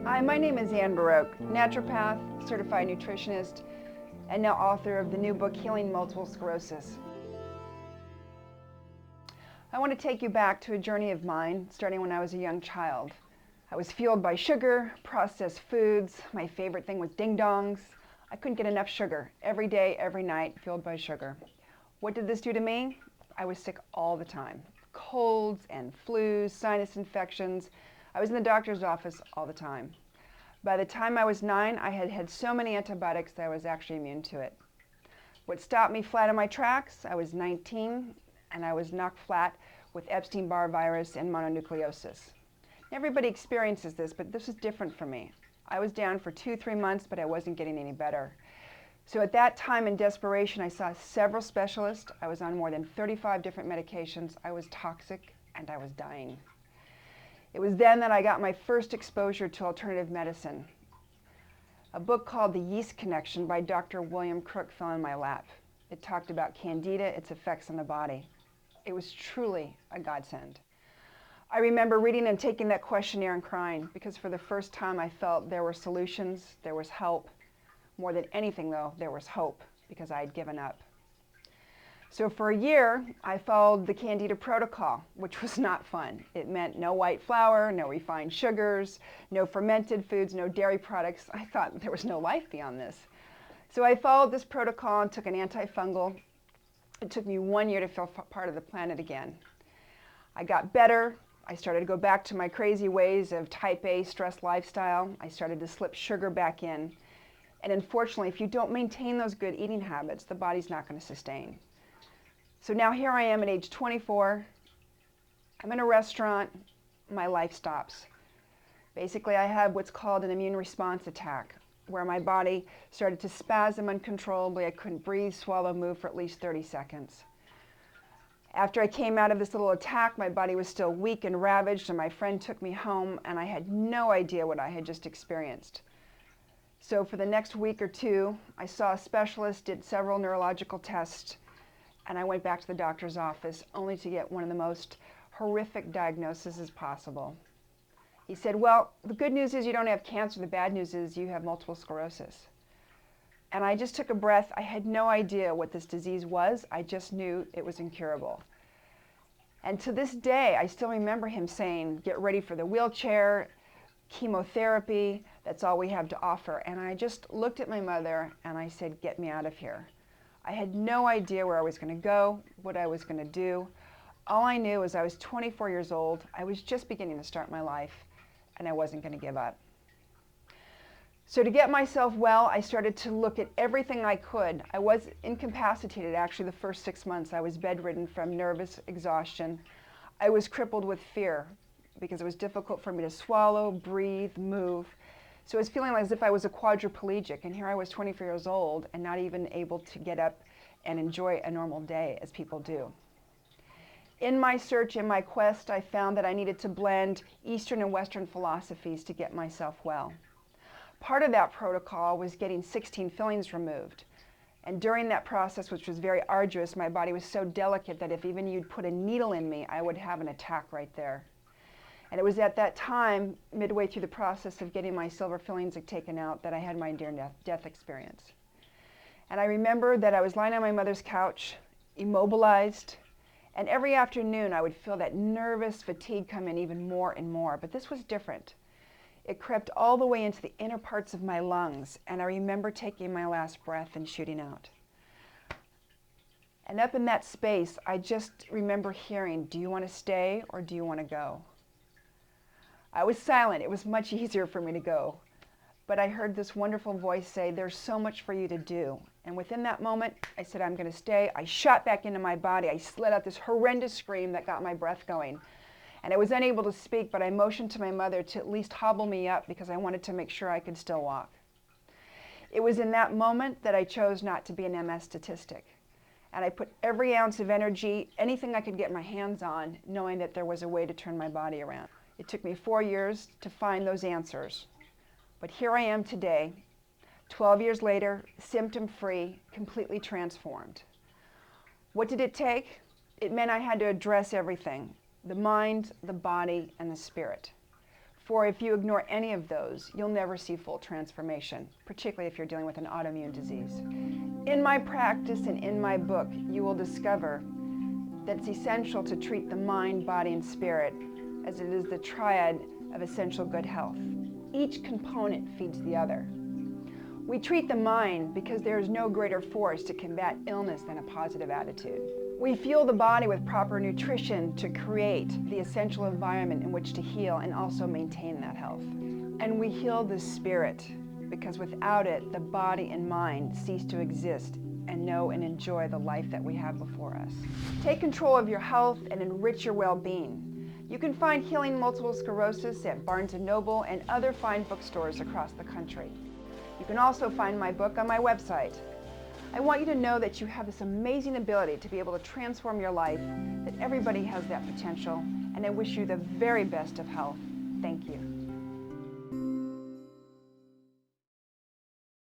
Hi, my name is Boroch, naturopath, certified nutritionist, and now author of the new book, Healing Multiple Sclerosis. I want to take you back to a journey of mine, starting when I was a young child. I was fueled by sugar, processed foods. My favorite thing was ding-dongs. I couldn't get enough sugar. Every day, every night, fueled by sugar. What did this do to me? I was sick all the time. Colds and flus, sinus infections. I was in the doctor's office all the time. By the time I was 9, I had had so many antibiotics that I was actually immune to it. What stopped me flat in my tracks? I was 19 and I was knocked flat with Epstein-Barr virus and mononucleosis. Everybody experiences this, but this was different for me. I was down for 2-3 months, but I wasn't getting any better. So at that time, in desperation, I saw several specialists. I was on more than 35 different medications. I was toxic and I was dying. It was then that I got my first exposure to alternative medicine. A book called The Yeast Connection by Dr. William Crook fell in my lap. It talked about candida, its effects on the body. It was truly a godsend. I remember reading and taking that questionnaire and crying because for the first time I felt there were solutions, there was help. More than anything though, there was hope because I had given up. So for a year, I followed the Candida protocol, which was not fun. It meant no white flour, no refined sugars, no fermented foods, no dairy products. I thought there was no life beyond this. So I followed this protocol and took an antifungal. It took me 1 year to feel part of the planet again. I got better. I started to go back to my crazy ways of type A stress lifestyle. I started to slip sugar back in. And unfortunately, if you don't maintain those good eating habits, the body's not going to sustain. So now here I am at age 24. I'm in a restaurant. My life stops. Basically, I have what's called an immune response attack, where my body started to spasm uncontrollably. I couldn't breathe, swallow, move for at least 30 seconds. After I came out of this little attack, my body was still weak and ravaged, and my friend took me home, and I had no idea what I had just experienced. So for the next week or two, I saw a specialist, did several neurological tests, and I went back to the doctor's office only to get one of the most horrific diagnoses possible. He said, well, the good news is you don't have cancer. The bad news is you have multiple sclerosis. And I just took a breath. I had no idea what this disease was. I just knew it was incurable. And to this day, I still remember him saying, get ready for the wheelchair, chemotherapy, that's all we have to offer. And I just looked at my mother and I said, get me out of here. I had no idea where I was going to go, what I was going to do. All I knew was I was 24 years old. I was just beginning to start my life, and I wasn't going to give up. So to get myself well, I started to look at everything I could. I was incapacitated actually the first 6 months. I was bedridden from nervous exhaustion. I was crippled with fear because it was difficult for me to swallow, breathe, move. So it was feeling as if I was a quadriplegic, and here I was 24 years old and not even able to get up and enjoy a normal day as people do. In my search, in my quest, I found that I needed to blend Eastern and Western philosophies to get myself well. Part of that protocol was getting 16 fillings removed. And during that process, which was very arduous, my body was so delicate that if even you'd put a needle in me, I would have an attack right there. And it was at that time, midway through the process of getting my silver fillings taken out, that I had my near-death experience. And I remember that I was lying on my mother's couch, immobilized, and every afternoon I would feel that nervous fatigue come in even more and more. But this was different. It crept all the way into the inner parts of my lungs, and I remember taking my last breath and shooting out. And up in that space, I just remember hearing, do you want to stay or do you want to go? I was silent. It was much easier for me to go. But I heard this wonderful voice say, there's so much for you to do. And within that moment, I said, I'm going to stay. I shot back into my body. I let out this horrendous scream that got my breath going. And I was unable to speak, but I motioned to my mother to at least hobble me up because I wanted to make sure I could still walk. It was in that moment that I chose not to be an MS statistic. And I put every ounce of energy, anything I could get my hands on, knowing that there was a way to turn my body around. It took me 4 years to find those answers. But here I am today, 12 years later, symptom-free, completely transformed. What did it take? It meant I had to address everything, the mind, the body, and the spirit. For if you ignore any of those, you'll never see full transformation, particularly if you're dealing with an autoimmune disease. In my practice and in my book, you will discover that it's essential to treat the mind, body, and spirit as it is the triad of essential good health. Each component feeds the other. We treat the mind because there is no greater force to combat illness than a positive attitude. We fuel the body with proper nutrition to create the essential environment in which to heal and also maintain that health. And we heal the spirit because without it, the body and mind cease to exist and know and enjoy the life that we have before us. Take control of your health and enrich your well-being. You can find Healing Multiple Sclerosis at Barnes & Noble and other fine bookstores across the country. You can also find my book on my website. I want you to know that you have this amazing ability to be able to transform your life, that everybody has that potential, and I wish you the very best of health. Thank you.